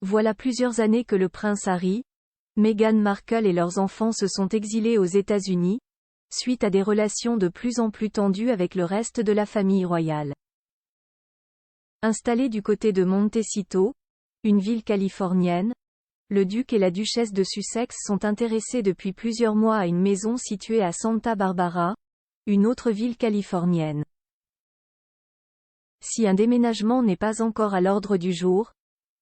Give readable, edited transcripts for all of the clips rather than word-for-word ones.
Voilà plusieurs années que le prince Harry, Meghan Markle et leurs enfants se sont exilés aux États-Unis, suite à des relations de plus en plus tendues avec le reste de la famille royale. Installés du côté de Montecito, une ville californienne, le duc et la duchesse de Sussex sont intéressés depuis plusieurs mois à une maison située à Santa Barbara, une autre ville californienne. Si un déménagement n'est pas encore à l'ordre du jour,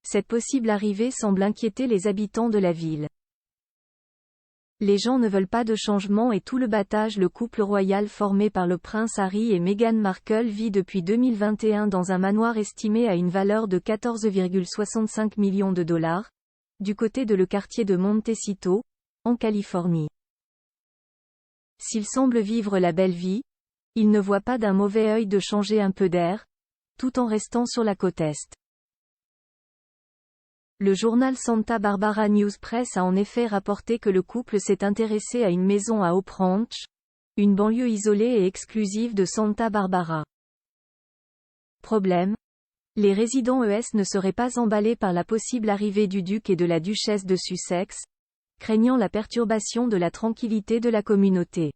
cette possible arrivée semble inquiéter les habitants de la ville. Les gens ne veulent pas de changement et tout le battage. Le couple royal formé par le prince Harry et Meghan Markle vit depuis 2021 dans un manoir estimé à une valeur de 14,65 millions de dollars, du côté de le quartier de Montecito, en Californie. S'ils semblent vivre la belle vie, ils ne voient pas d'un mauvais œil de changer un peu d'air, tout en restant sur la côte Est. Le journal Santa Barbara News Press a en effet rapporté que le couple s'est intéressé à une maison à Hope Ranch, une banlieue isolée et exclusive de Santa Barbara. Problème : les résidents ne seraient pas emballés par la possible arrivée du duc et de la duchesse de Sussex, craignant la perturbation de la tranquillité de la communauté.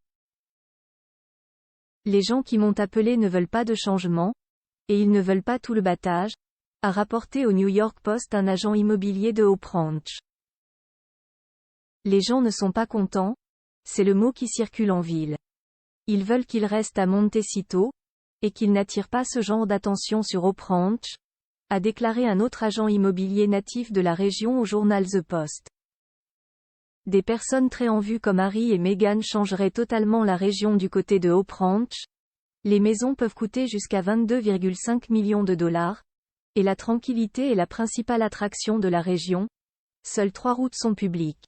Les gens qui m'ont appelé ne veulent pas de changement, et ils ne veulent pas tout le battage, a rapporté au New York Post un agent immobilier de Hope Ranch. Les gens ne sont pas contents, c'est le mot qui circule en ville. Ils veulent qu'il reste à Montecito, et qu'il n'attire pas ce genre d'attention sur Hope Ranch, a déclaré un autre agent immobilier natif de la région au journal The Post. Des personnes très en vue comme Harry et Meghan changeraient totalement la région du côté de Hope Ranch. Les maisons peuvent coûter jusqu'à 22,5 millions de dollars, et la tranquillité est la principale attraction de la région. Seules 3 routes sont publiques.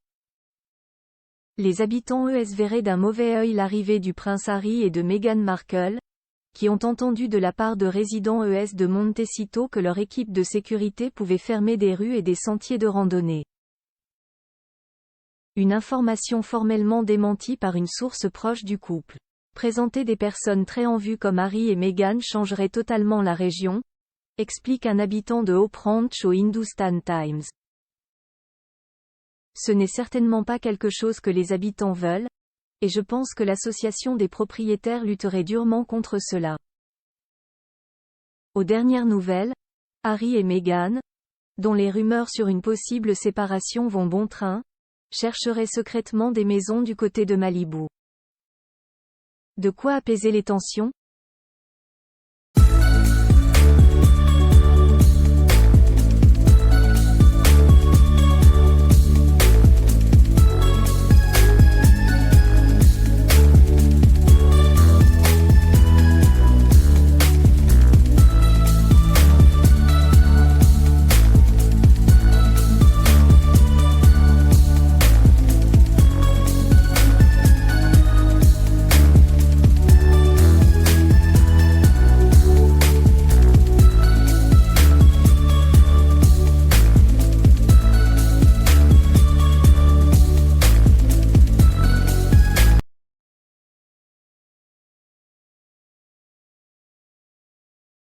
Les habitants verraient d'un mauvais œil l'arrivée du prince Harry et de Meghan Markle, qui ont entendu de la part de résidents de Montecito que leur équipe de sécurité pouvait fermer des rues et des sentiers de randonnée. Une information formellement démentie par une source proche du couple. Présenter des personnes très en vue comme Harry et Meghan changerait totalement la région, explique un habitant de Hope Ranch au Hindustan Times. Ce n'est certainement pas quelque chose que les habitants veulent, et je pense que l'association des propriétaires lutterait durement contre cela. Aux dernières nouvelles, Harry et Meghan, dont les rumeurs sur une possible séparation vont bon train, chercheraient secrètement des maisons du côté de Malibu. De quoi apaiser les tensions ?